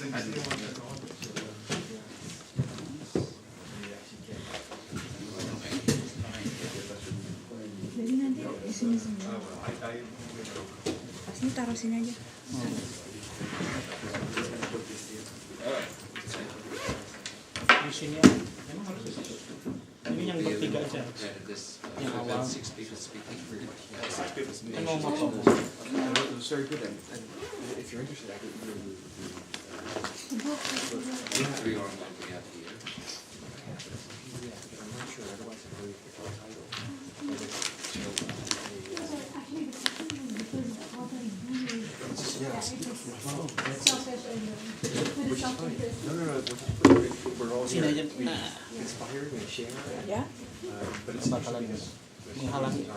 Jadi nanti di sini semua. Pas ini taruh sini aja. Di sini memang harus di situ. Ini yang bertiga aja. Yang awal. Kan mau motong. Very good, and if you're interested, I could really three on what we have here. I'm not sure, otherwise I really pick the title. Which is fine. No, we're all here. We inspire and share. Ya. But it's not like this. Menghalangi.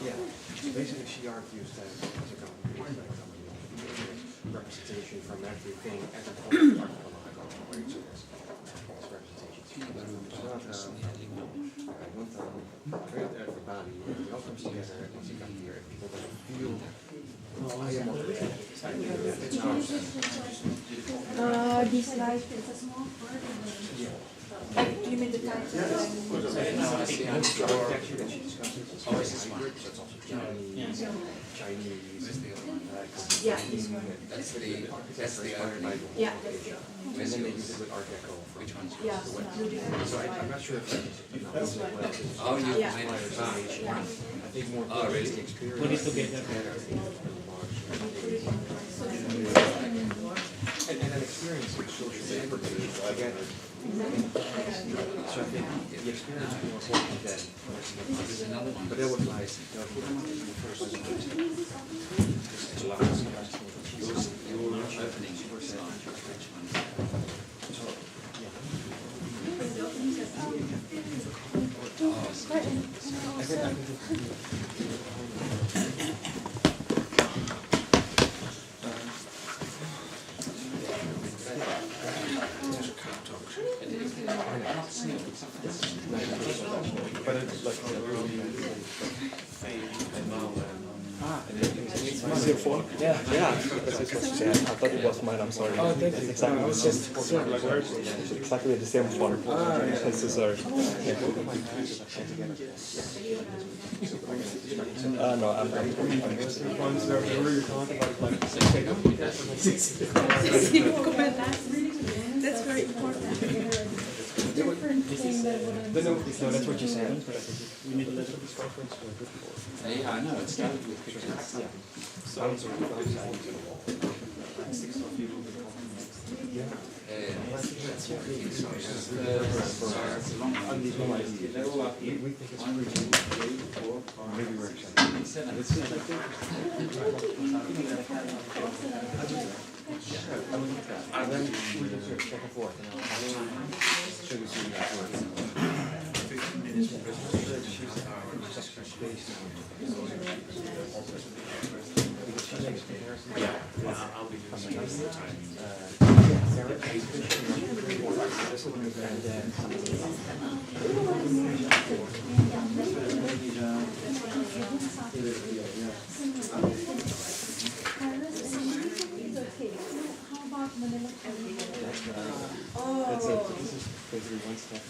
Yeah, basically she argues that as a government representation from everything, every culture, right? So it's representation. It's not, I want to create everybody, it all comes together once you come here, and people that feel, I am over there. It's ours. This slide. Yeah. You mean the title? Architecture that she discusses. Always is hybrid, so it's also Chinese. Yeah, this one. That's the other Bible. Yeah. And then they use it with Art Deco. Which one's Yeah. So I'm not sure if that's Oh, you Yeah. made it. I think more Oh, really? the experience. Put it together. And an experience of social fabricating together. So I think the experience is more important than but that was like the first opening but it's like Is it your phone? Yeah. I thought it was mine, I'm sorry. Oh, thank you. Exactly. I was just exactly the same phone. I'm so sorry. No, I'm That's very important. No, that's what you said. We need a letter of this conference. Yeah, I know, it started with pictures. And then we can sort of back and forth. Show you some of that work. 15 minutes for I'll be doing some time. That's it. This is basically one step.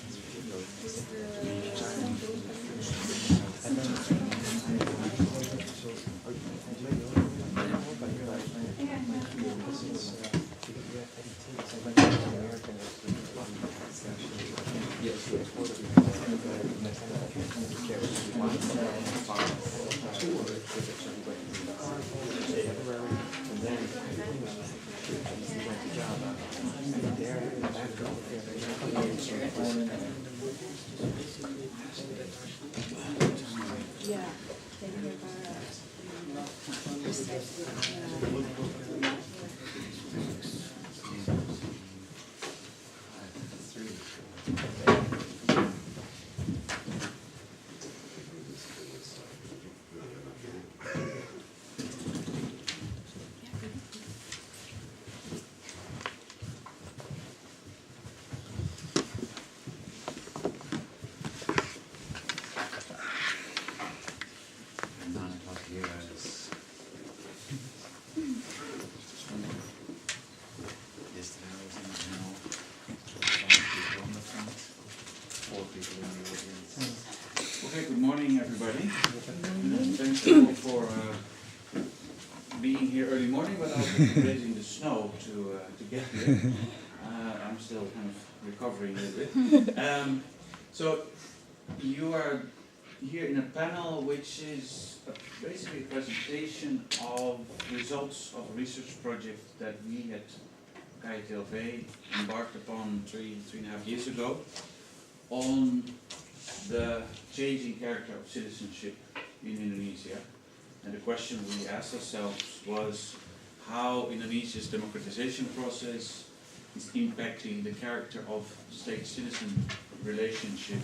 morning, but I was raising the snow to get here. I'm still kind of recovering a little bit. So you are here in a panel which is basically a presentation of results of a research project that we at KITLV embarked upon 3.5 years ago on the changing character of citizenship in Indonesia. And the question we asked ourselves was how Indonesia's democratization process is impacting the character of state-citizen relationship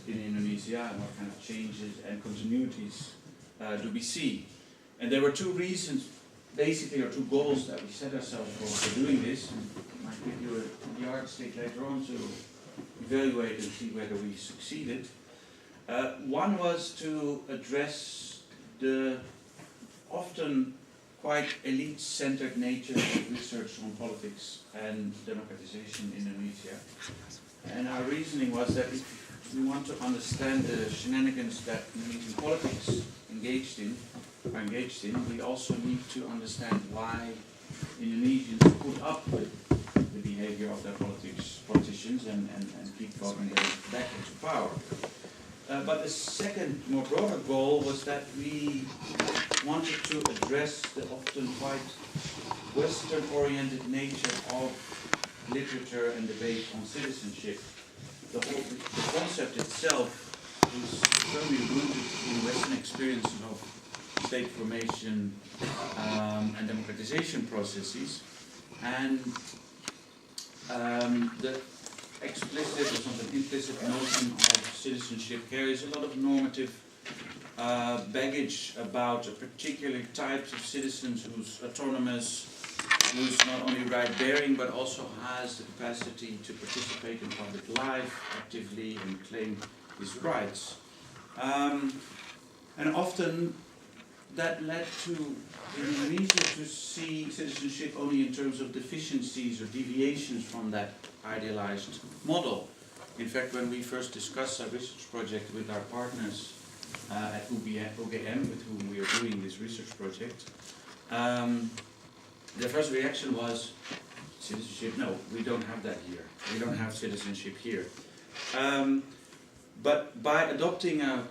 in Indonesia, and what kind of changes and continuities do we see. And there were two reasons, basically, or two goals that we set ourselves for doing this. And I might give you a yardstick later on to evaluate and see whether we succeeded. One was to address the often quite elite-centered nature of research on politics and democratization in Indonesia. And our reasoning was that if we want to understand the shenanigans that Indonesian politics are engaged in, we also need to understand why Indonesians put up with the behavior of their politicians and keep voting them back into power. But the second, more broader goal was that we wanted to address the often quite Western-oriented nature of literature and debate on citizenship. The concept itself is firmly rooted in Western experiences of state formation and democratization processes, and the explicit or sometimes implicit notion of citizenship carries a lot of normative baggage about particular types of citizens who's autonomous, who's not only right-bearing but also has the capacity to participate in public life actively and claim his rights. And often that led to Indonesia to see citizenship only in terms of deficiencies or deviations from that idealized model. In fact, when we first discussed our research project with our partners at UGM, with whom we are doing this research project, the first reaction was, citizenship, no, we don't have that here. We don't have citizenship here. But by adopting a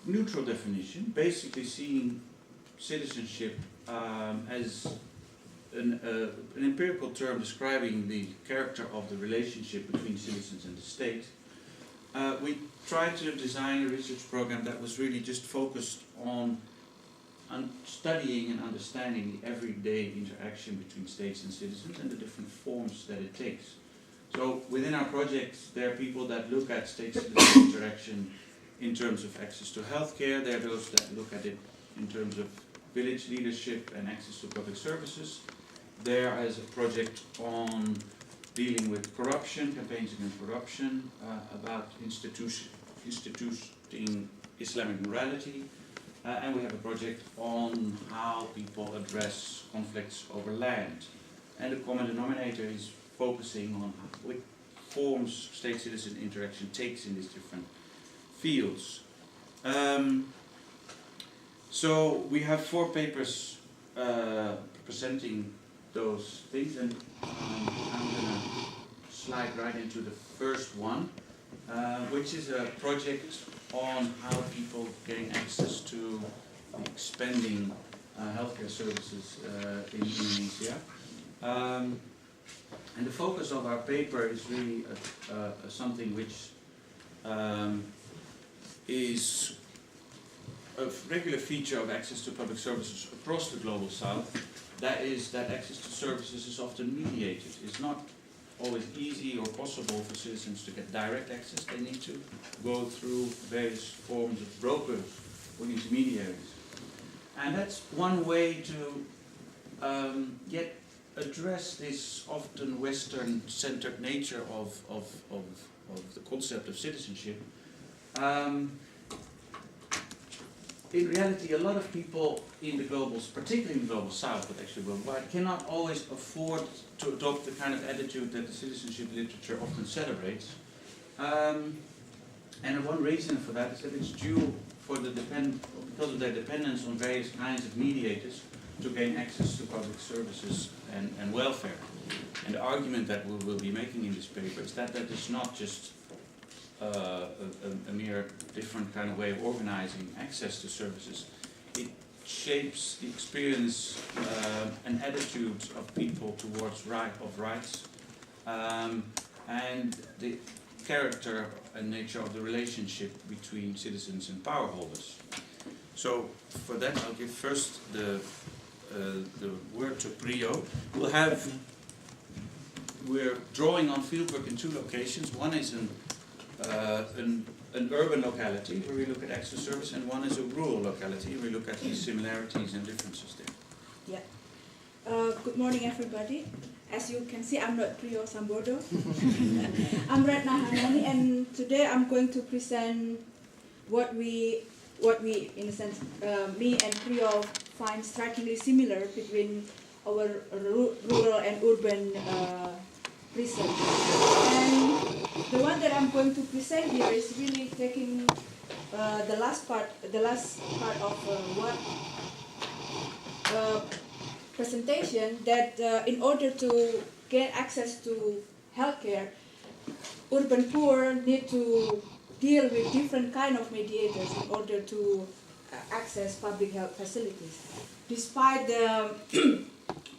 neutral definition, basically seeing citizenship as an empirical term describing the character of the relationship between citizens and the state, we tried to design a research program that was really just focused on studying and understanding the everyday interaction between states and citizens and the different forms that it takes. So within our projects, there are people that look at state-citizen interaction in terms of access to healthcare. There are those that look at it in terms of village leadership and access to public services. There is a project on dealing with corruption, campaigns against corruption, about instituting Islamic morality. And we have a project on how people address conflicts over land. And the common denominator is focusing on which forms state-citizen interaction takes in these different fields. So we have 4 papers presenting those things, and I'm going to slide right into the first one, which is a project on how people gain access to expanding healthcare services in Indonesia. And the focus of our paper is really something which is a regular feature of access to public services across the Global South. That is that access to services is often mediated. It's not always easy or possible for citizens to get direct access. They need to go through various forms of brokers or intermediaries. And that's one way to address this often Western-centered nature of the concept of citizenship. In reality, a lot of people in the particularly in the Global South, but actually worldwide, cannot always afford to adopt the kind of attitude that the citizenship literature often celebrates. And one reason for that is that it's due because of their dependence on various kinds of mediators to gain access to public services and welfare. And the argument that we will be making in this paper is that that is not just a mere different kind of way of organizing access to services. It shapes the experience and attitudes of people towards rights and the character and nature of the relationship between citizens and power holders. So for that I'll give first the word to Prio. We're drawing on fieldwork in two locations. One is an urban locality where we look at access to service, and one is a rural locality where we look at the similarities and differences there. Yeah. Good morning, everybody. As you can see, I'm not Prio Sambodo. I'm Retna Hanani, and today I'm going to present what we in a sense, me and Prio find strikingly similar between our rural and urban prison. And the one that I'm going to present here is really taking the last part of what presentation, that in order to gain access to healthcare, urban poor need to deal with different kind of mediators in order to access public health facilities. Despite the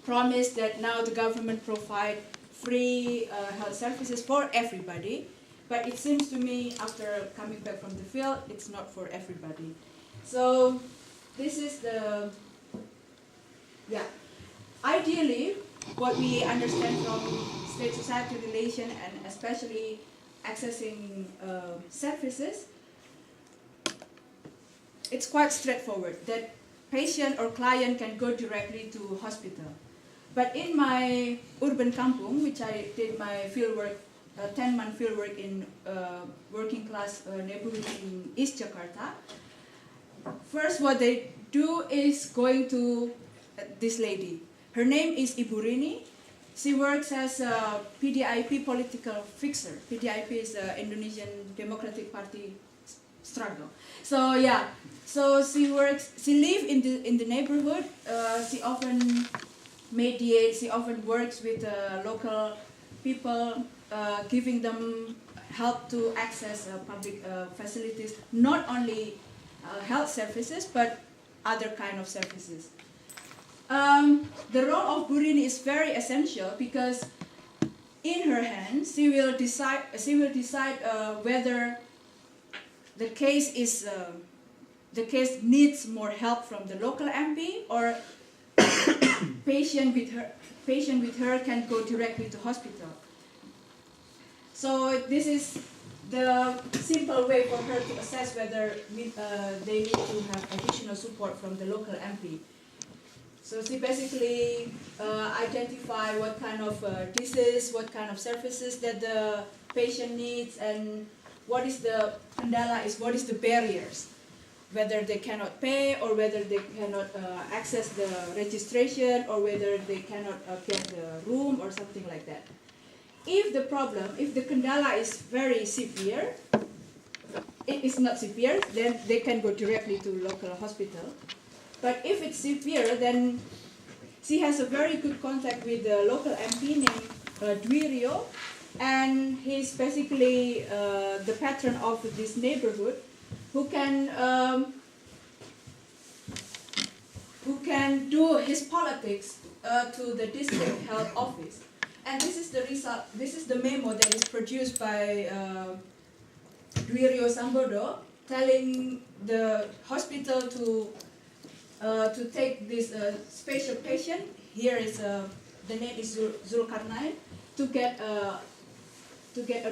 promise that now the government provide free health services for everybody, but it seems to me, after coming back from the field, it's not for everybody. So this is the, ideally, what we understand from state-society relation and especially accessing services, it's quite straightforward that patient or client can go directly to hospital. But in my urban kampung, which I did my fieldwork, 10-month fieldwork in working class neighborhood in East Jakarta, first what they do is going to this lady. Her name is Ibu Rini. She works as a PDIP political fixer. PDIP is the Indonesian Democratic Party struggle. So yeah, so she lives in the neighborhood. She often mediates, she often works with local people, giving them help to access public facilities, not only health services, but other kind of services. The role of Burini is very essential because in her hands she will decide whether the case needs more help from the local MP, or patient with her can go directly to hospital. So this is the simple way for her to assess whether they need to have additional support from the local MP. So she basically identify what kind of disease, what kind of services that the patient needs, and what is the kendala, what is the barriers, whether they cannot pay or whether they cannot access the registration or whether they cannot get the room or something like that. If the kendala is very severe, it is not severe, then they can go directly to local hospital. But if it's severe, then she has a very good contact with the local MP named Dwi Rio, and he's basically the patron of this neighborhood, who can do his politics to the district health office. And this is the result. This is the memo that is produced by Dwi Rio Sambodo, telling the hospital to take this special patient. Here is the name is Zulkarnain, to get a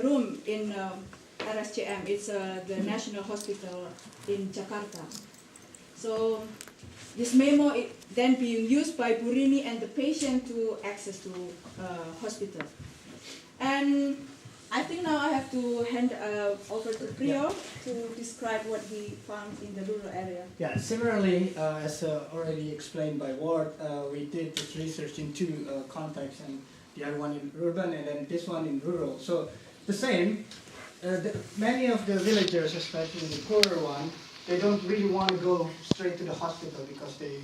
room in RSCM. It's the National Hospital in Jakarta. So this memo is then being used by Burini and the patient to access to hospital. And I think now I have to hand over to Prio to describe what he found in the rural area. Yeah, similarly, as already explained by Ward, we did this research in two contexts, and the other one in urban and then this one in rural. So the same, many of the villagers, especially the poorer one, they don't really want to go straight to the hospital because they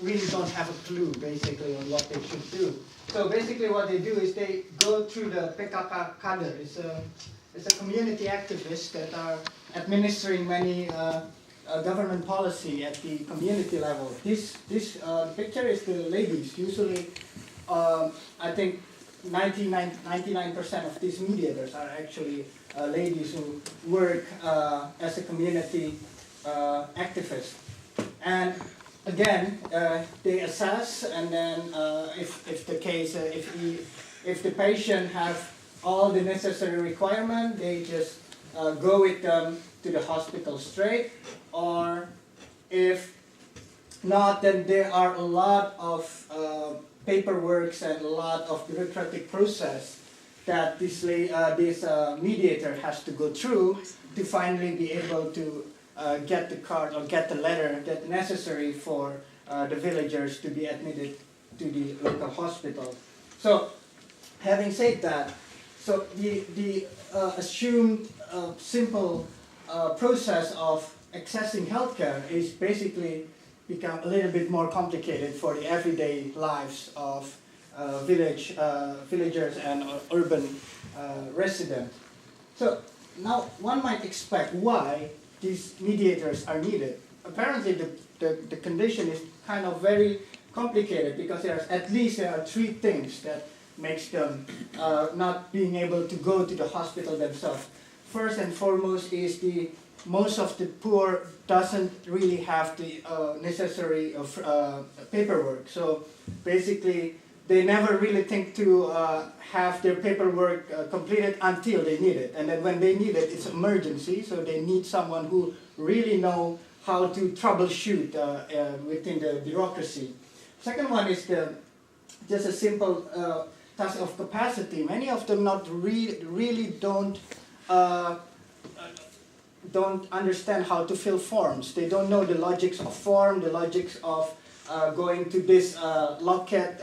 really don't have a clue basically on what they should do. So basically what they do is they go through the PKK Kader. It's a community activists that are administering many government policy at the community level. This picture is the ladies. Usually, I think 99% of these mediators are actually ladies who work as a community activist. And again, they assess, and then if the patient have all the necessary requirement, they just go with them to the hospital straight, or if not, then there are a lot of paperwork and a lot of bureaucratic process that this mediator has to go through to finally be able to get the card or get the letter that's necessary for the villagers to be admitted to the local hospital. So, having said that, so the assumed simple process of accessing healthcare is basically become a little bit more complicated for the everyday lives of villagers and urban residents. So now one might expect why these mediators are needed. Apparently the condition is kind of very complicated because there are three things that makes them not being able to go to the hospital themselves. First and foremost is most of the poor doesn't really have the necessary paperwork. So basically, they never really think to have their paperwork completed until they need it. And then when they need it, it's emergency. So they need someone who really know how to troubleshoot within the bureaucracy. Second one is just a simple task of capacity. Many of them really don't understand how to fill forms. They don't know the logics of form, the logics of going to this locket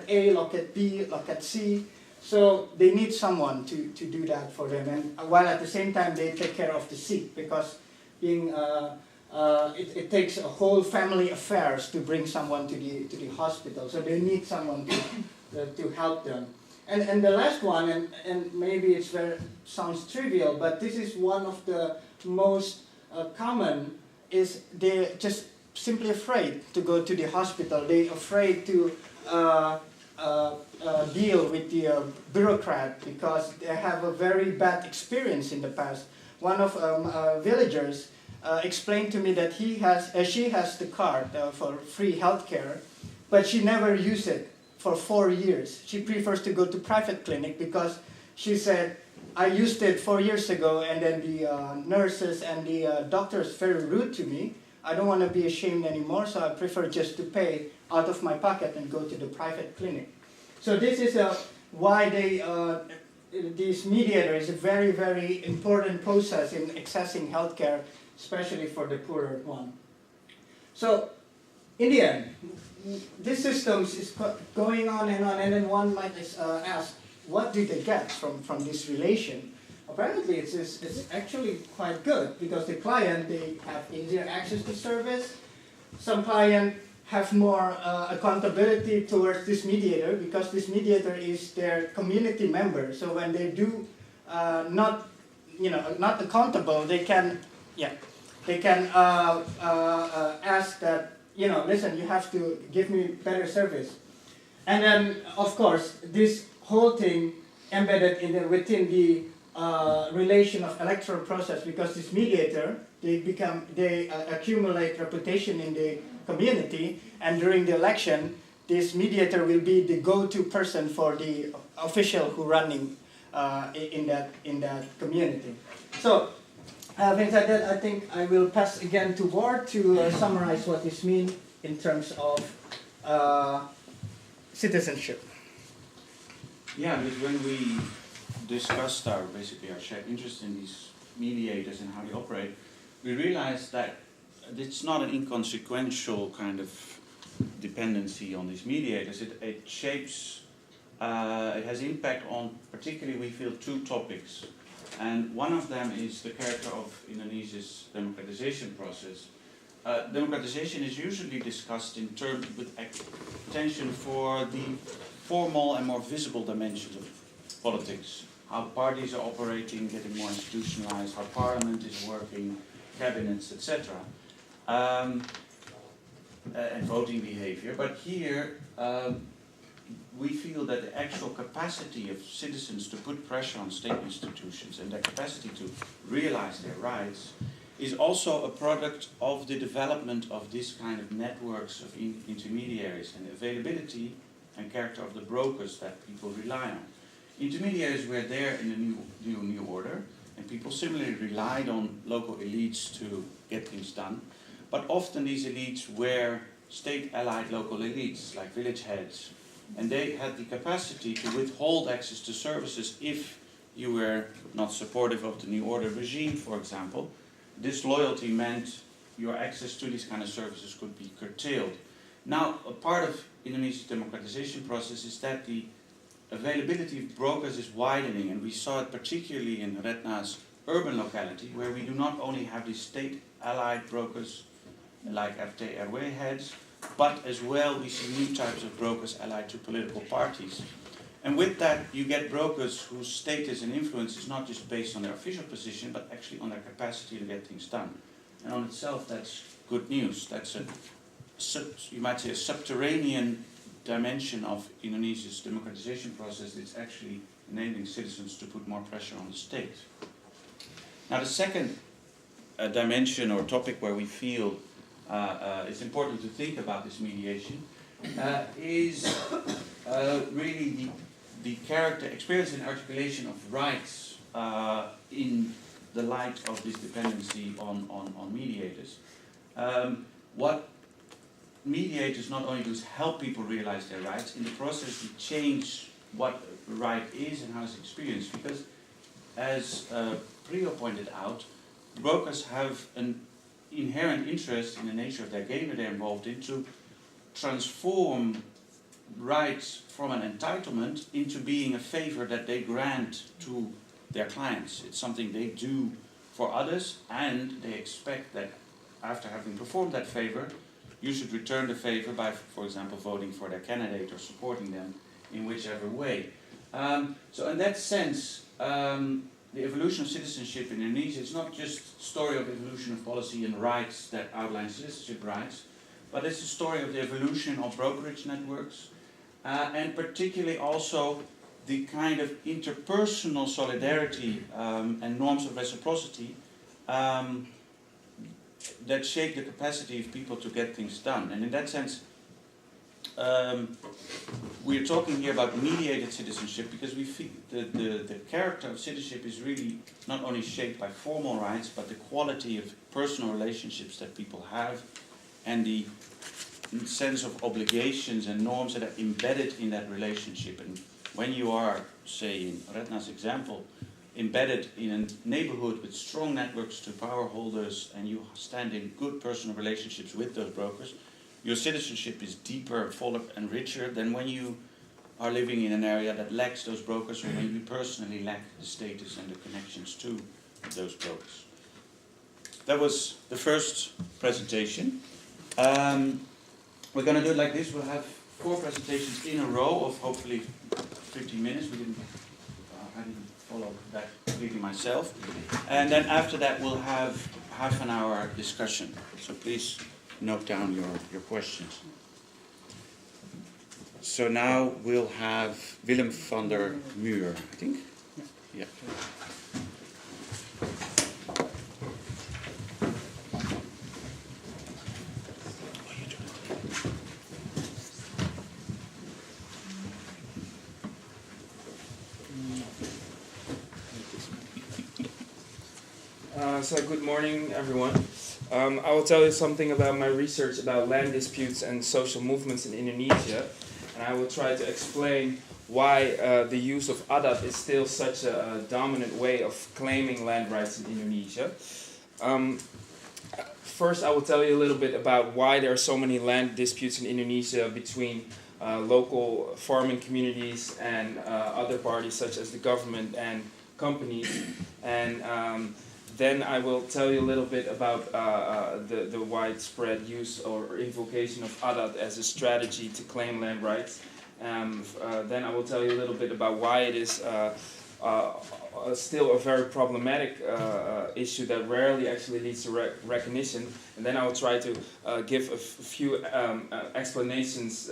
A, locket B, locket C. So they need someone to do that for them. And while at the same time they take care of the sick, because it takes a whole family affairs to bring someone to the hospital. So they need someone to help them. And the last one, and maybe it sounds trivial, but this is one of the most common, is they're just simply afraid to go to the hospital. They're afraid to deal with the bureaucrat because they have a very bad experience in the past. One of villagers explained to me that she has the card for free healthcare, but she never used it for 4 years. She prefers to go to private clinic because she said, I used it 4 years ago and then the nurses and the doctors very rude to me. I don't want to be ashamed anymore, so I prefer just to pay out of my pocket and go to the private clinic. So this is why this mediator is a very, very important process in accessing healthcare, especially for the poorer one. So in the end, this system is going on, and then one might ask, what do they get from this relation? Apparently, it's actually quite good because the client, they have easier access to service. Some clients have more accountability towards this mediator because this mediator is their community member. So when they do not accountable, they can ask that, listen, you have to give me better service. And then, of course, this whole thing embedded within the relation of electoral process, because this mediator, they accumulate reputation in the community, and during the election, this mediator will be the go-to person for the official who running in that community. So, having said that, I think I will pass again to Ward to summarize what this means in terms of citizenship. Yeah, because when we discussed our shared interest in these mediators and how they operate, we realized that it's not an inconsequential kind of dependency on these mediators. It shapes, it has impact on, particularly we feel, two topics. And one of them is the character of Indonesia's democratization process. democratization is usually discussed in terms with attention for the formal and more visible dimensions of politics. How parties are operating, getting more institutionalized, how parliament is working, cabinets, etc. And voting behavior. But here, we feel that the actual capacity of citizens to put pressure on state institutions and their capacity to realize their rights is also a product of the development of this kind of networks of intermediaries and availability and character of the brokers that people rely on. Intermediaries were there in the new order, and people similarly relied on local elites to get things done, but often these elites were state-allied local elites, like village heads, and they had the capacity to withhold access to services if you were not supportive of the new order regime, for example. Disloyalty meant your access to these kind of services could be curtailed. Now, a part of Indonesia's democratization process is that the availability of brokers is widening, and we saw it particularly in Retna's urban locality, where we do not only have these state-allied brokers like FT-RW heads, but as well we see new types of brokers allied to political parties. And with that, you get brokers whose status and influence is not just based on their official position, but actually on their capacity to get things done. And on itself, that's good news. That's a, you might say, a subterranean dimension of Indonesia's democratization process that's actually enabling citizens to put more pressure on the state. Now, the second dimension or topic where we feel it's important to think about this mediation is really the character, experience and articulation of rights in the light of this dependency on mediators. What mediators not only do is help people realize their rights, in the process we change what a right is and how it's experienced, because as Priyo pointed out, brokers have an inherent interest in the nature of their game that they're involved in to transform rights from an entitlement into being a favor that they grant to their clients. It's something they do for others, and they expect that after having performed that favor, you should return the favor by, for example, voting for their candidate or supporting them in whichever way. So in that sense, the evolution of citizenship in Indonesia is not just a story of evolution of policy and rights that outline citizenship rights, but it's a story of the evolution of brokerage networks, and particularly also the kind of interpersonal solidarity and norms of reciprocity that shape the capacity of people to get things done. And in that sense, we're talking here about mediated citizenship because we feel the character of citizenship is really not only shaped by formal rights, but the quality of personal relationships that people have, and the sense of obligations and norms that are embedded in that relationship. And when you are, say in Retna's example, embedded in a neighborhood with strong networks to power holders, and you stand in good personal relationships with those brokers, your citizenship is deeper, fuller and richer than when you are living in an area that lacks those brokers, or when you personally lack the status and the connections to those brokers. That was the first presentation. We're going to do it like this. We'll have 4 presentations in a row of hopefully 15 minutes. I didn't follow that completely myself. And then after that we'll have half an hour discussion. So please note down your questions. So now we'll have Willem van der Muur, I think. Yeah. So good morning, everyone. I will tell you something about my research about land disputes and social movements in Indonesia, and I will try to explain why the use of adat is still such a dominant way of claiming land rights in Indonesia. First, I will tell you a little bit about why there are so many land disputes in Indonesia between local farming communities and other parties such as the government and companies. And then I will tell you a little bit about the widespread use or invocation of adat as a strategy to claim land rights. Then I will tell you a little bit about why it is still a very problematic issue that rarely actually leads to recognition. And then I will try to give a few explanations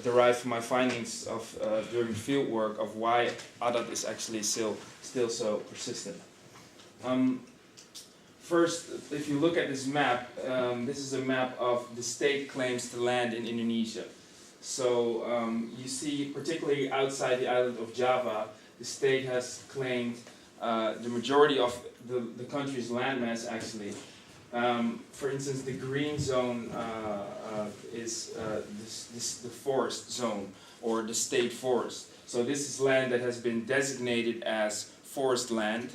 derived from my findings of during field work of why adat is actually still so persistent. First, if you look at this map, this is a map of the state claims to land in Indonesia. So you see, particularly outside the island of Java, the state has claimed the majority of the country's landmass actually. For instance, the green zone is the forest zone, or the state forest. So this is land that has been designated as forest land,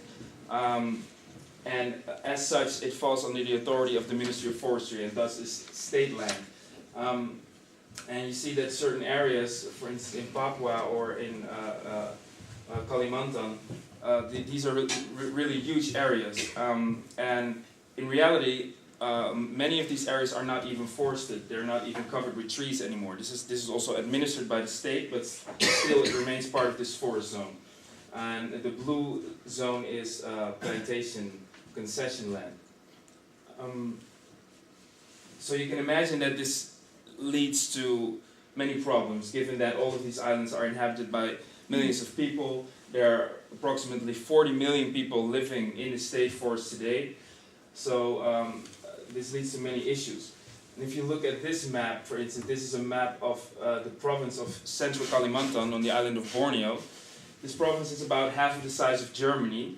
and as such it falls under the authority of the Ministry of Forestry, and thus is state land. And you see that certain areas, for instance in Papua or in Kalimantan, these are really huge areas, and in reality, many of these areas are not even forested. They're not even covered with trees anymore. This is also administered by the state, but still it remains part of this forest zone. And the blue zone is plantation concession land. So you can imagine that this leads to many problems, given that all of these islands are inhabited by millions of people. There are approximately 40 million people living in the state forest today. So this leads to many issues. And if you look at this map, for instance, this is a map of the province of Central Kalimantan on the island of Borneo. This province is about half of the size of Germany.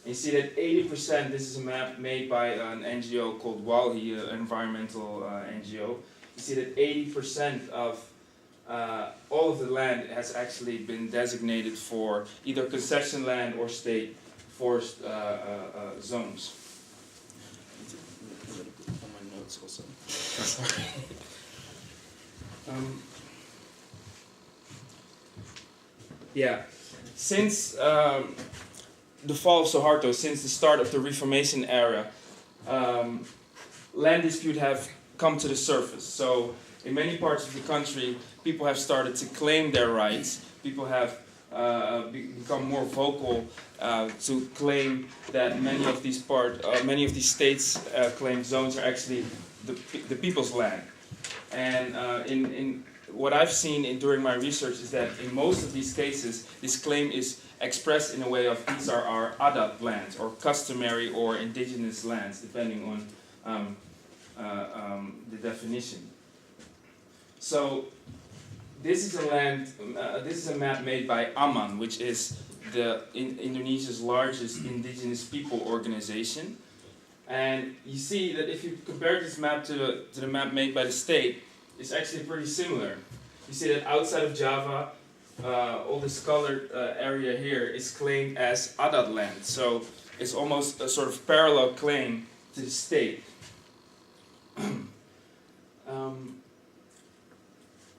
And you see that 80%, this is a map made by an NGO called WALHI, an environmental NGO. You see that 80% of all of the land has actually been designated for either concession land or state forest zones. On my notes also. Sorry. Yeah, since the fall of Suharto, since the start of the Reformation era, land disputes have come to the surface. So in many parts of the country, people have started to claim their rights. People have become more vocal to claim that many of these states claimed zones are actually the people's land. And in what I've seen during my research is that in most of these cases, this claim is expressed in a way of these are our adat lands, or customary or indigenous lands, depending on the definition. So this is a map made by AMAN, which is Indonesia's largest indigenous people organization. And you see that if you compare this map to the map made by the state, it's actually pretty similar. You see that outside of Java, all this colored area here is claimed as adat land. So it's almost a sort of parallel claim to the state.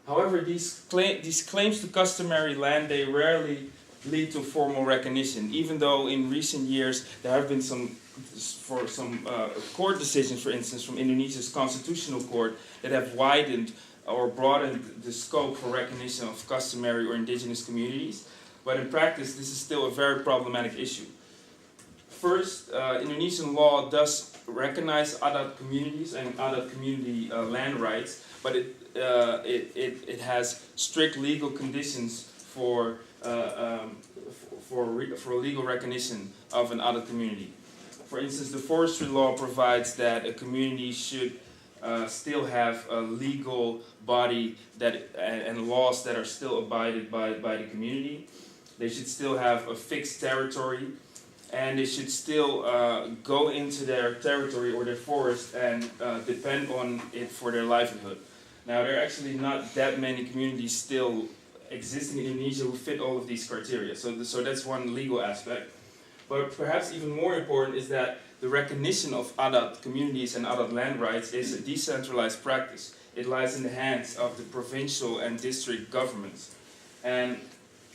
However, these claims to customary land, they rarely lead to formal recognition, even though in recent years there have been some court decisions, for instance, from Indonesia's constitutional court that have widened or broadened the scope for recognition of customary or indigenous communities. But in practice, this is still a very problematic issue. First, Indonesian law does recognize adat communities and adat community land rights, but it has strict legal conditions for legal recognition of an adat community. For instance, the forestry law provides that a community should still have a legal body and laws that are still abided by the community. They should still have a fixed territory, and they should still go into their territory or their forest and depend on it for their livelihood. Now, there are actually not that many communities still existing in Indonesia who fit all of these criteria. So that's one legal aspect. But perhaps even more important is that the recognition of adat communities and adat land rights is a decentralized practice. It lies in the hands of the provincial and district governments. And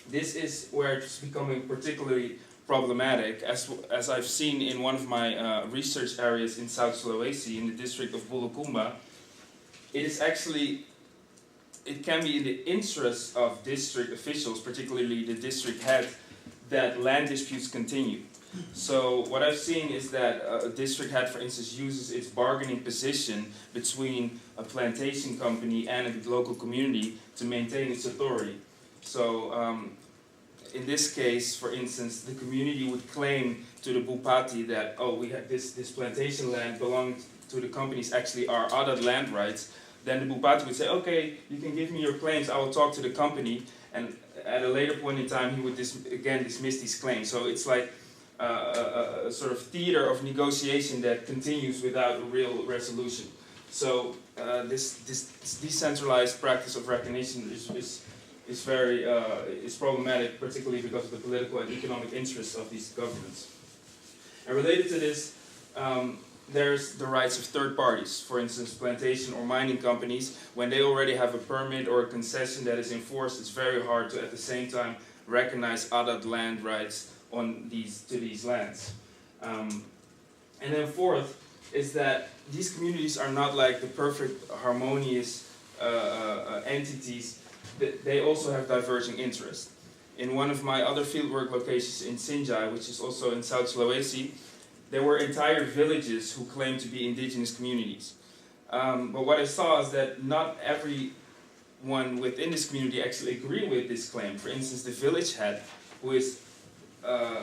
this is where it's becoming particularly problematic, as I've seen in one of my research areas in South Sulawesi, in the district of Bulukumba. It can be in the interest of district officials, particularly the district head, that land disputes continue. So what I've seen is that a district head, for instance, uses its bargaining position between a plantation company and a local community to maintain its authority. So in this case, for instance, the community would claim to the Bupati that, oh, we have this plantation land belonging to the companies actually are other land rights. Then the Bupati would say, okay, you can give me your claims, I will talk to the company, and at a later point in time he would dismiss these claims. So it's like a sort of theater of negotiation that continues without a real resolution. So this decentralized practice of recognition is problematic, particularly because of the political and economic interests of these governments. And related to this, there's the rights of third parties. For instance, plantation or mining companies, when they already have a permit or a concession that is enforced, it's very hard to at the same time recognize other land rights to these lands. And then fourth is that these communities are not like the perfect harmonious entities. They also have diverging interests. In one of my other fieldwork locations in Sinjai, which is also in South Sulawesi, there were entire villages who claimed to be indigenous communities. But what I saw is that not everyone within this community actually agreed with this claim. For instance, the village head, who is a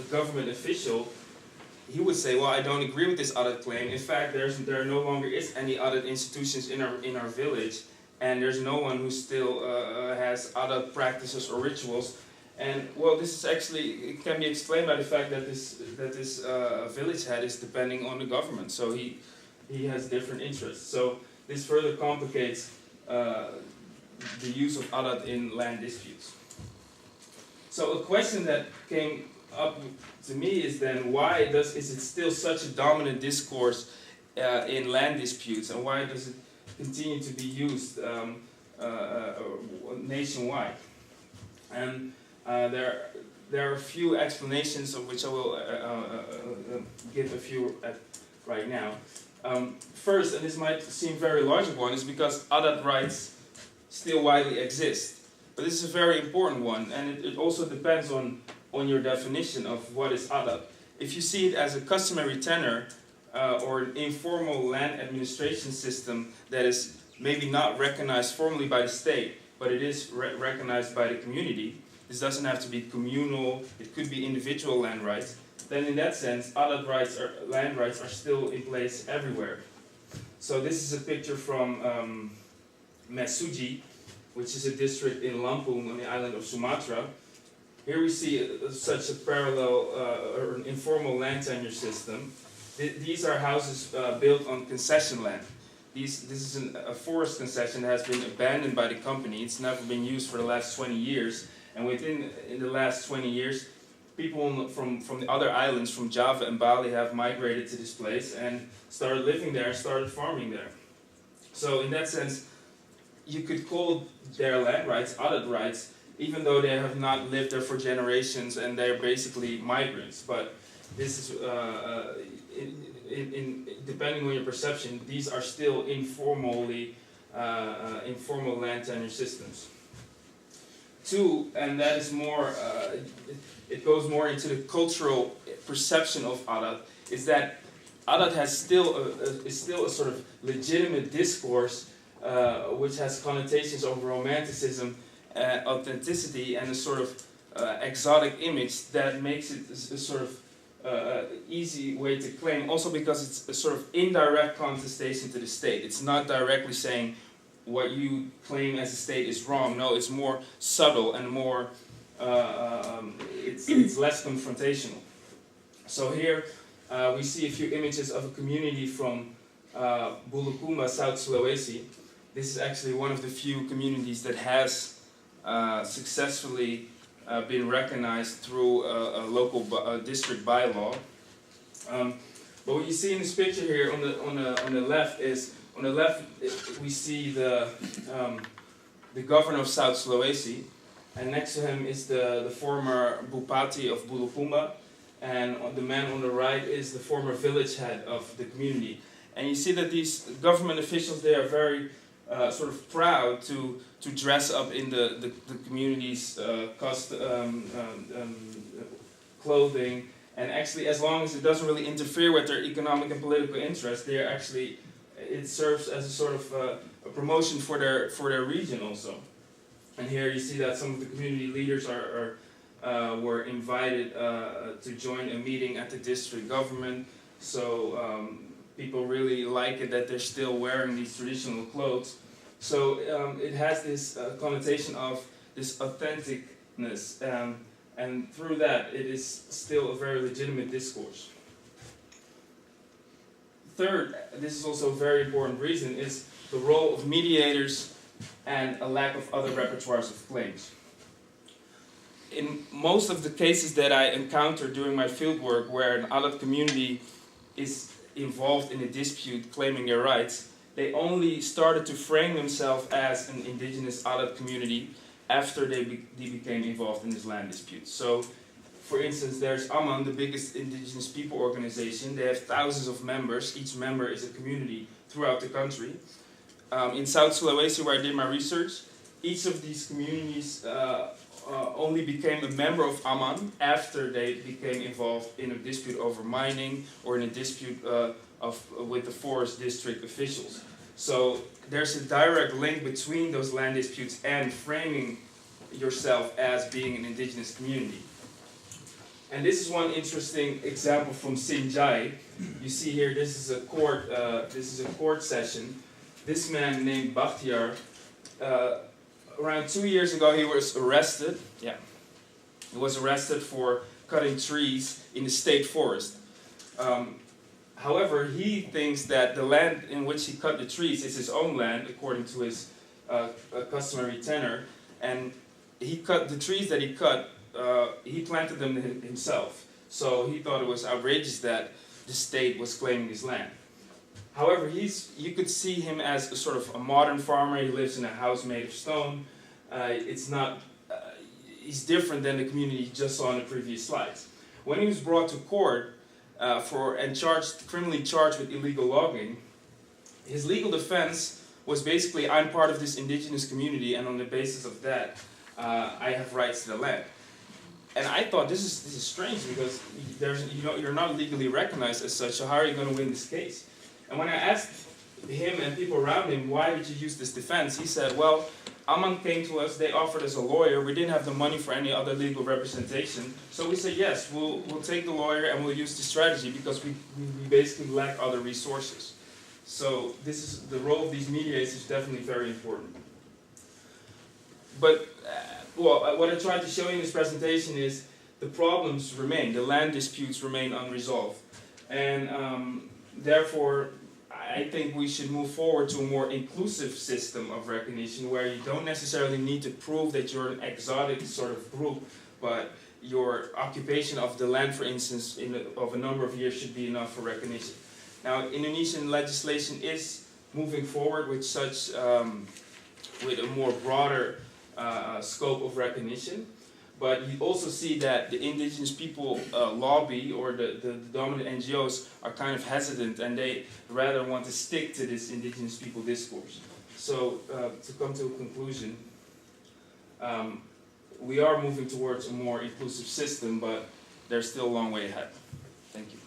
government official, he would say, well, I don't agree with this audit claim. In fact, there no longer is any audit institutions in our village, and there's no one who still has audit practices or rituals. And well, this is actually, it can be explained by the fact that this village head is depending on the government, so he has different interests. So this further complicates the use of adat in land disputes. So a question that came up to me is then, why is it still such a dominant discourse in land disputes, and why does it continue to be used nationwide? And there are a few explanations, of which I will give a few right now. First, and this might seem very logical one, is because adat rights still widely exist. But this is a very important one, and it also depends on your definition of what is adat. If you see it as a customary tenor or an informal land administration system that is maybe not recognized formally by the state, but it is recognized by the community, this doesn't have to be communal, it could be individual land rights, then in that sense, adat rights or land rights are still in place everywhere. So this is a picture from Mesuji, which is a district in Lampung on the island of Sumatra. Here we see such a parallel or an informal land tenure system. These are houses built on concession land. This is a forest concession that has been abandoned by the company. It's never been used for the last 20 years. And in the last 20 years, people from the other islands, from Java and Bali, have migrated to this place and started living there, started farming there. So in that sense, you could call their land rights adat rights, even though they have not lived there for generations and they're basically migrants. But this is, depending on your perception, these are still informal land tenure systems. Two, and that is more, it goes more into the cultural perception of adat, is that adat is still a sort of legitimate discourse which has connotations of romanticism, authenticity, and a sort of exotic image that makes it a sort of easy way to claim, also because it's a sort of indirect contestation to the state. It's not directly saying what you claim as a state is wrong. No, it's more subtle and more, it's less confrontational. So here we see a few images of a community from Bulukumba, South Sulawesi. This is actually one of the few communities that has successfully been recognized through a local district bylaw. But what you see in this picture here on the left is, on the left we see the governor of South Sulawesi, and next to him is the former Bupati of Bulukumba, and the man on the right is the former village head of the community. And you see that these government officials, they are very sort of proud to dress up in the community's clothing, and actually, as long as it doesn't really interfere with their economic and political interests, they are actually, it serves as a sort of a promotion for their region also. And here you see that some of the community leaders were invited to join a meeting at the district government. So people really like it that they're still wearing these traditional clothes. So it has this connotation of this authenticness, and through that it is still a very legitimate discourse. Third, this is also a very important reason, is the role of mediators and a lack of other repertoires of claims. In most of the cases that I encountered during my fieldwork where an Adat community is involved in a dispute claiming their rights, they only started to frame themselves as an indigenous Adat community after they became involved in this land dispute. So, for instance, there's Aman, the biggest indigenous people organization. They have thousands of members. Each member is a community throughout the country. In South Sulawesi, where I did my research, each of these communities only became a member of Aman after they became involved in a dispute over mining or in a dispute with the forest district officials. So there's a direct link between those land disputes and framing yourself as being an indigenous community. And this is one interesting example from Sinjai. You see here, this is a court session. This man named Bakhtiar, around 2 years ago, he was arrested. Yeah, he was arrested for cutting trees in the state forest. However, he thinks that the land in which he cut the trees is his own land, according to his customary tenor. And he cut the trees that he cut. He planted them himself. So he thought it was outrageous that the state was claiming his land. However, you could see him as a sort of a modern farmer. He lives in a house made of stone. He's different than the community you just saw in the previous slides. When he was brought to court criminally charged with illegal logging, his legal defense was basically, I'm part of this indigenous community, and on the basis of that, I have rights to the land. And I thought this is strange because you're not legally recognized as such. So how are you going to win this case? And when I asked him and people around him, why did you use this defense? He said, well, Aman came to us, they offered us a lawyer, we didn't have the money for any other legal representation, so we said, yes, we'll take the lawyer and we'll use the strategy because we basically lack other resources. So this is the role of these mediators is definitely very important. But, what I tried to show you in this presentation is the problems remain, the land disputes remain unresolved. And therefore, I think we should move forward to a more inclusive system of recognition where you don't necessarily need to prove that you're an exotic sort of group, but your occupation of the land, for instance, of a number of years should be enough for recognition. Now, Indonesian legislation is moving forward with such, with a more broader scope of recognition. But you also see that the indigenous people lobby or the dominant NGOs are kind of hesitant and they rather want to stick to this indigenous people discourse. So to come to a conclusion, we are moving towards a more inclusive system, but there's still a long way ahead. Thank you.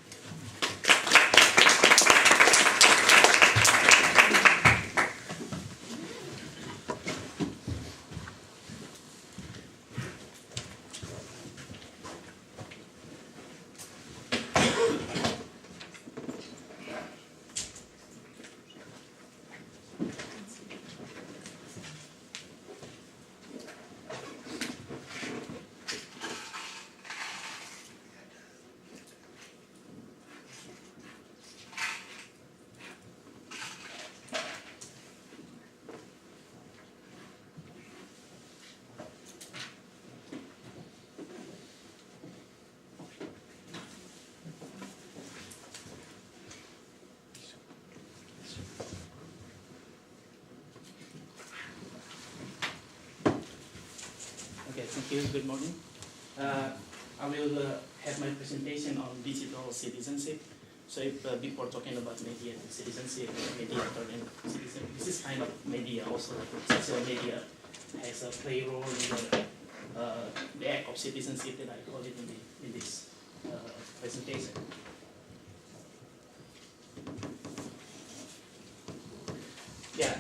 Okay, thank you. Good morning. I will have my presentation on digital citizenship. So before talking about media and citizenship, mediator and citizen, this is kind of media also, like social media has a play role in the act of citizenship that I call it in this presentation. Yeah,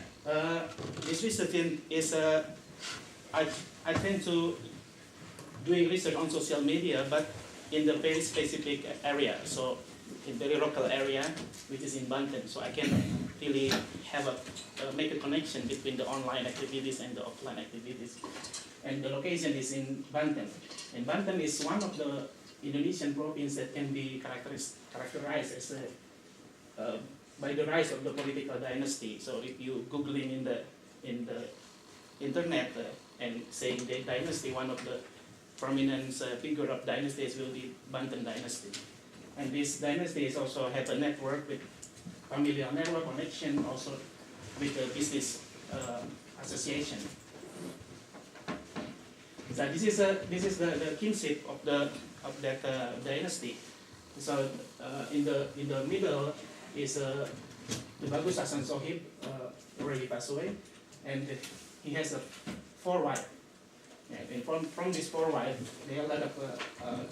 this research is I tend to doing research on social media, but in the very specific area. So in very local area, which is in Banten. So I can really have make a connection between the online activities and the offline activities. And the location is in Banten. And Banten is one of the Indonesian province that can be characterized as by the rise of the political dynasty. So if you googling in the internet and saying the dynasty, one of the prominent figure of dynasties will be Banten dynasty. And this dynasty is also have a network with familial network connection, also with the business association. So this is the kinship of that dynasty. So in the middle is the Bagus Hasan Sohib, already passed away, and he has 4 wives. Yeah, and from these 4 wives, they have a lot of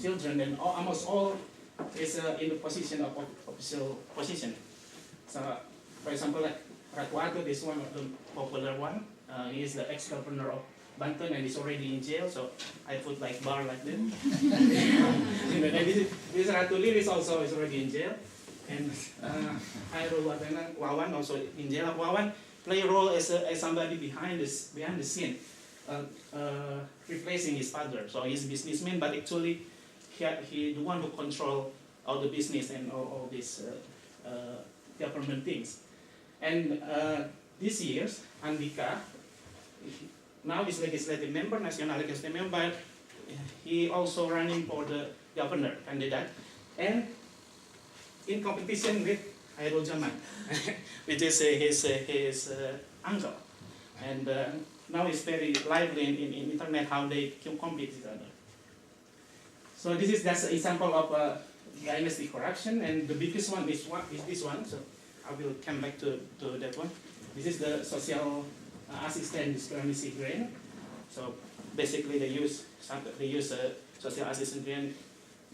children, and almost all is in the position of official position. So, for example, like Ratwato is one of the popular one. He is the ex-governor of Banten and is already in jail. So I put like bar like that. And this Ratu Lir is also is already in jail. And Hairul Wawan also in jail. Wawan play a role as somebody behind the scene, replacing his father. So he's a businessman, but actually he the one who control all the business and all these government things. And this year's Andika, now is legislative member, national legislative member. He also running for the governor candidate, and in competition with Hairul Jaman, which is his uncle. And now it's very lively in internet how they can compete with each other. So this is just an example of dynasty corruption, and the biggest one is this one. So I will come back to that one. This is the social assistant discrimination grant. So basically they use social assistant grant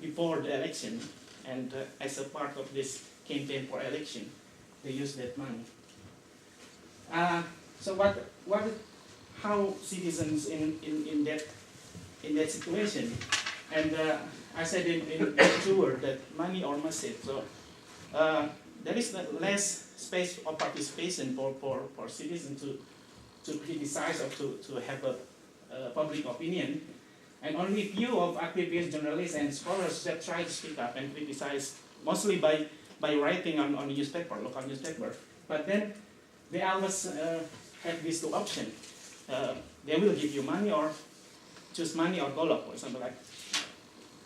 before the election, and as a part of this campaign for election, they use that money. So how citizens in that situation? And I said in two words that money or message. So there is less space of participation for citizens to criticize or to have a public opinion, and only few of activists, journalists, and scholars that try to speak up and criticize, mostly by writing on newspaper, local newspaper. But then they always have these 2 options. They will give you money or choose money or golok, or something like,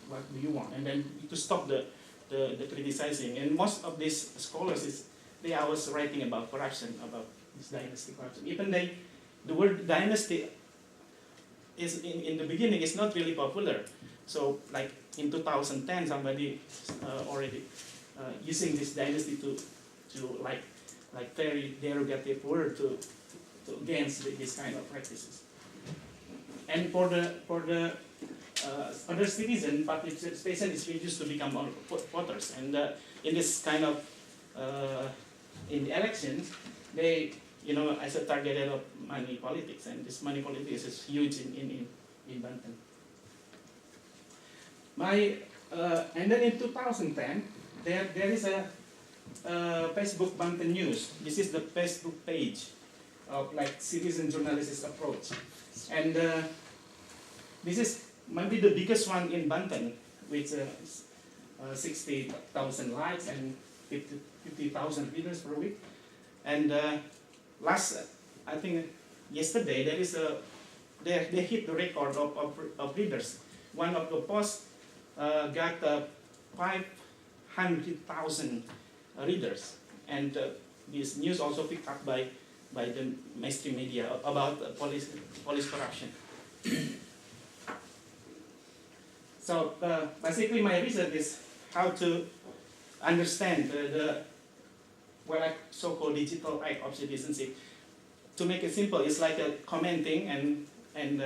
what do you want? And then to stop the criticizing. And most of these scholars they are always writing about corruption, about this dynasty corruption. Even the word dynasty is in the beginning is not really popular. So like in 2010, somebody already using this dynasty to like very derogative word to against this kind of practices. And for the other citizen participation is used to become voters, and in this kind of in the elections, they as a targeted of money politics, and this money politics is huge in Banten. And then in 2010, there is a Facebook Banten News. This is the Facebook page of like citizen journalist approach, and this is maybe the biggest one in Banten, with 60,000 likes and 50,000 readers per week. And I think yesterday they hit the record of readers. One of the posts got 500,000 readers, and this news also picked up by the mainstream media about police corruption. So basically my research is how to understand what I so-called digital act of citizenship. To make it simple, it's like a commenting and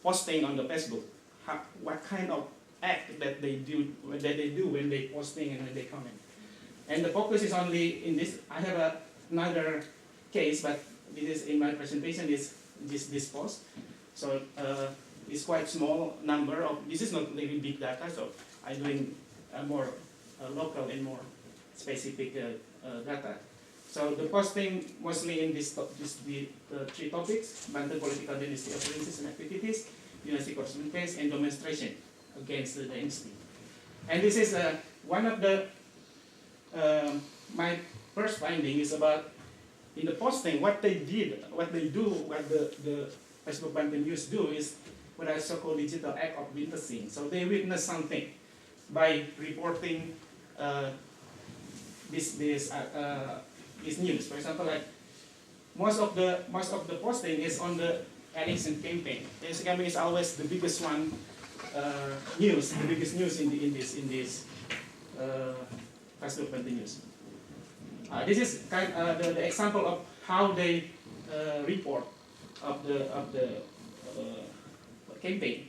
posting on the Facebook. What kind of act that they do when they posting and when they comment. And the focus is only in this. I have another case, but this is in my presentation is this post. So it's quite small number of. This is not really big data, so I'm doing more local and more specific data. So the posting mostly in the three topics: Banten political dynasty occurrences and activities, Dynasty corruption case, and demonstration against the Dynasty. And this is one of the my first finding is about in the posting what they did, what they do, what the Facebook Banten news do is what I so-called digital act of witnessing. So they witness something by reporting this news. For example, like most of the posting is on the election campaign. Election campaign is always the biggest one news, the biggest news in this Facebook Banten news. This is the example of how they report of the campaign.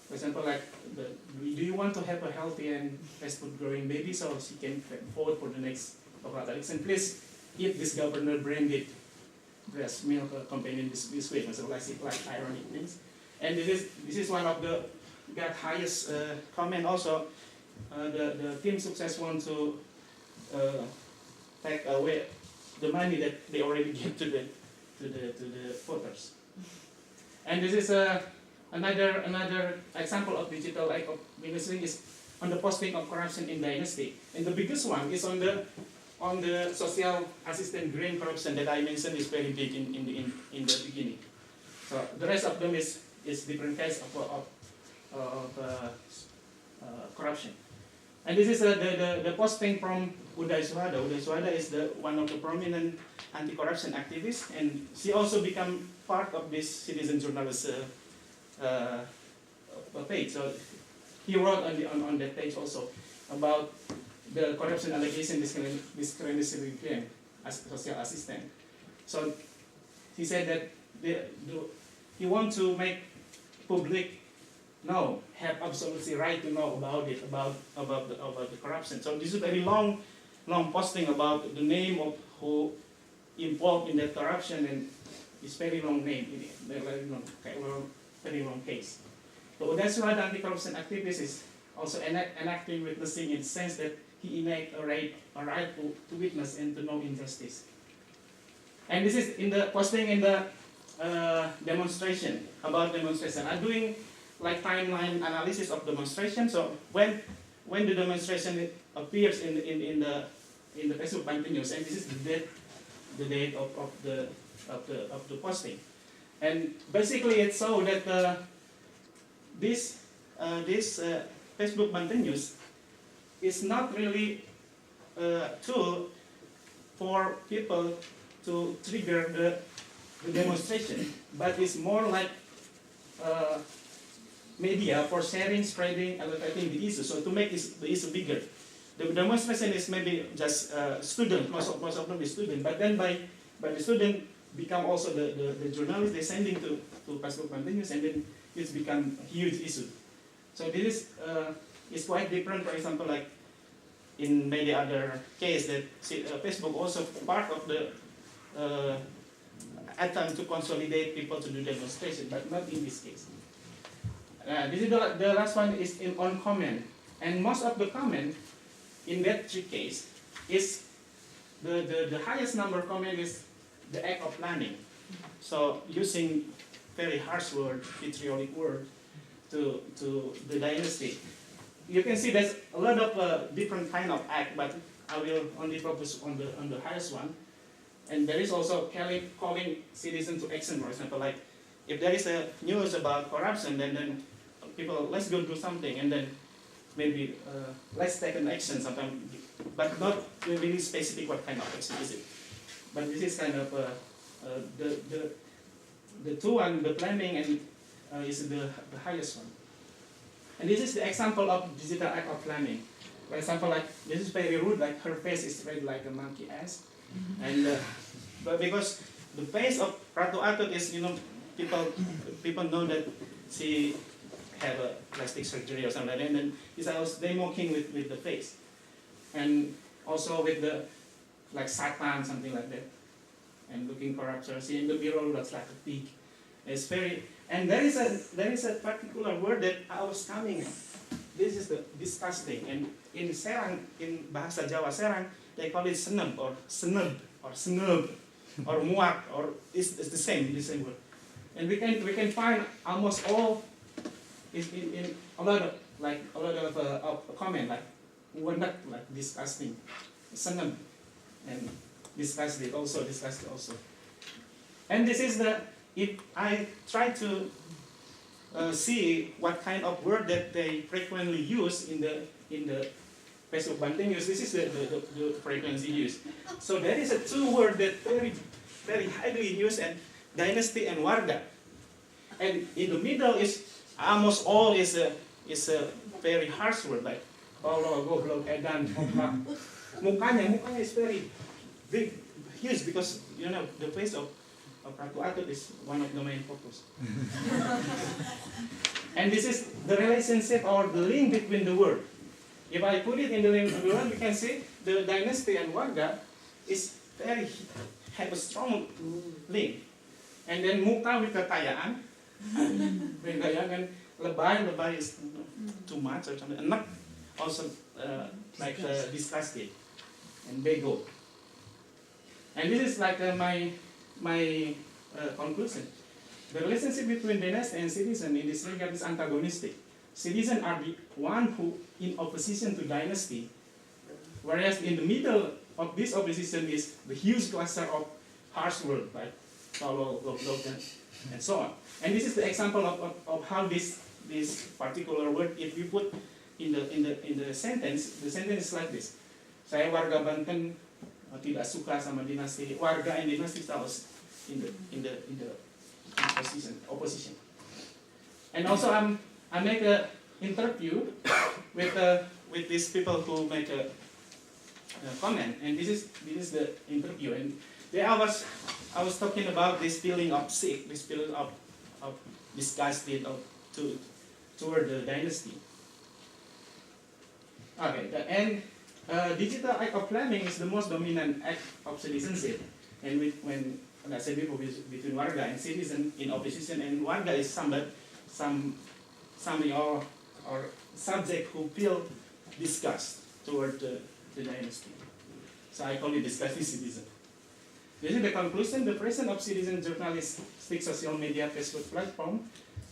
For example, like, do you want to have a healthy and fast-food growing baby so she can vote for the next local election? Please eat this governor branded breast milk campaign in this way. So like ironic things. And this is one of the got highest comment also. The team success want to take away the money that they already give to the voters. And this is another example of digital act of witnessing is on the posting of corruption in Dynasty. And the biggest one is on the social assistant green corruption that I mentioned is very big in the beginning. So the rest of them is different case of corruption. And this is the posting from Uday Suhada. Uday Suhada is one of the prominent anti-corruption activists, and she also become part of this citizen journalist page. So he wrote on that page also about the corruption allegation discriminatory claim as social assistant. So he said that he wants to make public have absolutely right to know about it, about the corruption. So this is a very long posting about the name of who involved in that corruption, and it's very long name, very long case. So that's why the anti-corruption activist is also enacting witnessing in the sense that he enact a right to witness and to know injustice. And this is in the posting in the demonstration, about demonstration. I'm doing like timeline analysis of demonstration. So when the demonstration appears in the Facebook Banten news, and this is the date of the posting, and basically it's so that this Facebook Banten news is not really a tool for people to trigger the demonstration, but it's more like media for sharing, spreading, elevating the issue. So to make the issue bigger, the demonstration is maybe just student. Most of them is student, but then by the student become also the journalist they sending to Facebook Banten news, and then it's become a huge issue. So this is quite different. For example, like in many other case that Facebook also part of the attempt to consolidate people to do demonstration, but not in this case. This is the last one is on comment, and most of the comment in that three case is the highest number of comment is the act of planning. So using very harsh word, vitriolic word to the Dynasty. You can see there's a lot of different kind of act, but I will only focus on the highest one. And there is also calling citizens to action. For example, like if there is a news about corruption, then people, let's go do something, and then maybe let's take an action sometime, but not really specific what kind of action is it. But this is kind of the two one, the planning and is the highest one. And this is the example of digital act of planning. For example, like this is very rude, like her face is red like a monkey ass. And but because the face of Ratu Atut is, people know that she had a plastic surgery or something like that, and then they mocking with the face. And also with the like Satan, something like that. And looking corrupt, so she in the mirror looks like a pig. It's very, and there is a particular word that I was coming. This is the disgusting, and in Serang, in bahasa Jawa Serang, they call it seneb or seneb or snub or muak, or it's the same word. And we can find almost all in a lot of comment like not like disgusting, seneb, and disgusted also. And this is if I try to see what kind of word that they frequently use in the Facebook Banten use, this is the frequency used. So there is a two word that very highly used, and dynasty and warga. And in the middle is almost all is a very harsh word like tolol, goblok, edan, mukanya is very big, huge, because the face of Ratu Atut is one of the main focus. And this is the relationship or the link between the word. If I put it in the link between the word, we can see the dynasty and warga is have a strong link. And then muka with kekayaan, and lebay is too much or something. And not also like disgusted and bego. And this is like my conclusion. The relationship between dynasty and citizen in this regard is antagonistic. Citizens are the one who in opposition to dynasty, whereas in the middle of this opposition is the huge cluster of harsh words like tolol, goblok, and so on. And this is the example of how this particular word, if you put in the sentence, the sentence is like this. Saya warga Banten tidak suka sama dinasti, warga and dinasti status in the opposition. And also I make a interview with these people who make a comment, and this is the interview. And there I was talking about this feeling of sick, this feeling of disgusted toward the dynasty. Okay, and digital act of planning is the most dominant act of citizenship. And when I said before, between warga and citizen in opposition, and warga is somebody or subject who feel disgust toward the dynasty. So I call it disgusted citizen. This is the conclusion. The presence of citizen journalistic social media Facebook platform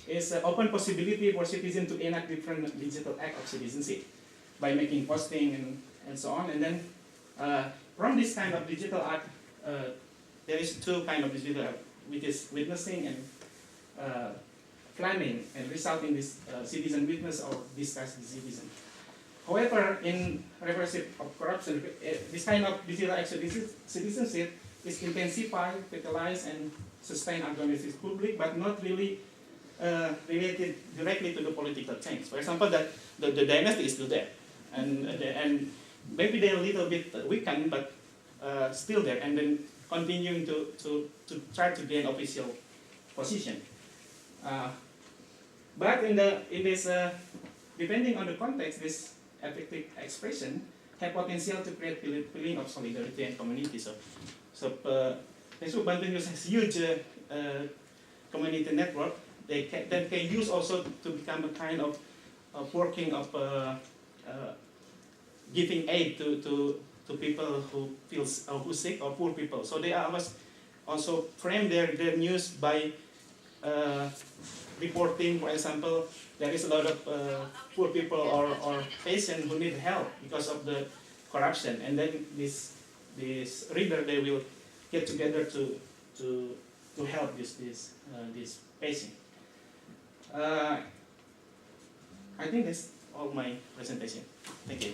is an open possibility for citizens to enact different digital act of citizenship by making posting and so on. And then from this kind of digital act, there is two kind of digital act, which is witnessing and planning, and result in this citizen witness or discuss the citizen. However, in reversing of corruption, this kind of digital act citizenship is intensified, vitalized, and sustained against the public, but not really related directly to the political change. For example, that the dynasty is still there, and maybe they're a little bit weakened, but still there, and then continuing to try to gain official position. But in this depending on the context, this effective expression have potential to create feeling of solidarity and community. So Facebook Banten has huge community network. They can use also to become a kind of working of giving aid to people who feels who sick or poor people. So they also frame their news by reporting. For example, there is a lot of poor people or patients who need help because of the corruption, and then this reader, they will get together to help this patient. I think that's all my presentation. Thank you.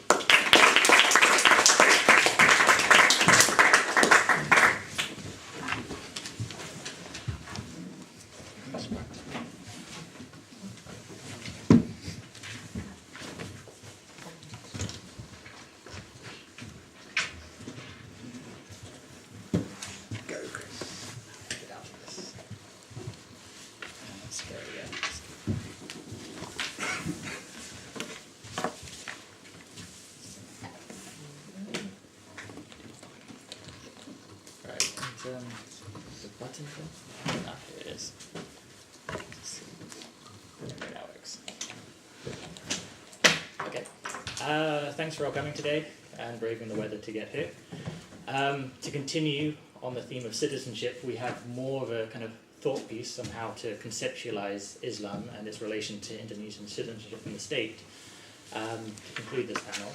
Thanks for all coming today and braving the weather to get here. To continue on the theme of citizenship, we have more of a kind of thought piece on how to conceptualize Islam and its relation to Indonesian citizenship in the state to conclude this panel.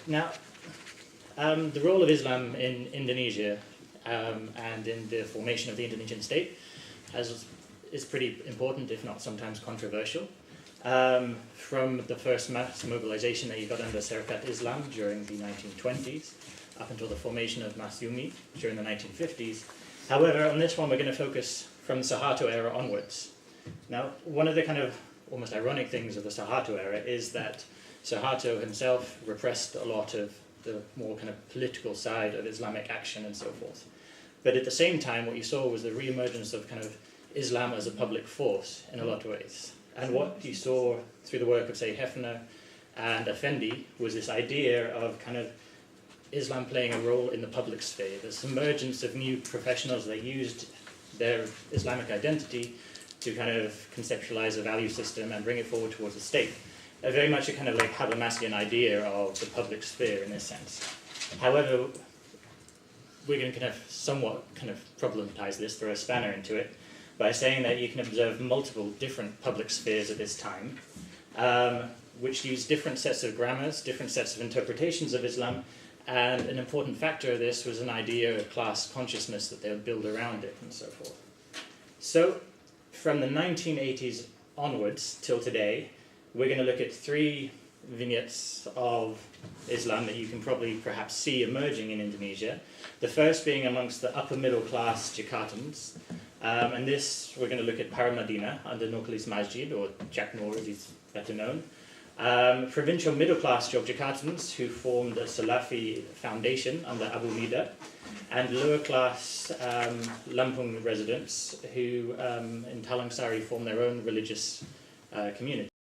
Now, the role of Islam in Indonesia and in the formation of the Indonesian state is pretty important, if not sometimes controversial. From the first mass mobilization that you got under Serikat Islam during the 1920s, up until the formation of Masyumi during the 1950s. However, on this one we're going to focus from the Suharto era onwards. Now, one of the kind of almost ironic things of the Suharto era is that Suharto himself repressed a lot of the more kind of political side of Islamic action and so forth. But at the same time, what you saw was the re-emergence of kind of Islam as a public force in a lot of ways. And what you saw through the work of, say, Hefner and Effendi was this idea of kind of Islam playing a role in the public sphere, this emergence of new professionals that used their Islamic identity to kind of conceptualize a value system and bring it forward towards the state. Very much a kind of like Habermasian idea of the public sphere in this sense. However, we're going to kind of somewhat kind of problematize this, throw a spanner into it, by saying that you can observe multiple different public spheres at this time, which use different sets of grammars, different sets of interpretations of Islam, and an important factor of this was an idea of class consciousness that they would build around it and so forth. So, from the 1980s onwards till today, we're going to look at three vignettes of Islam that you can probably perhaps see emerging in Indonesia. The first being amongst the upper middle class Jakartans, and this we're going to look at Paramadina under Nurkalis Masjid, or Jack Noor as he's better known. Provincial middle class Yogyakartans who formed a Salafi foundation under Abu Nida, and lower class Lampung residents who in Talangsari formed their own religious community.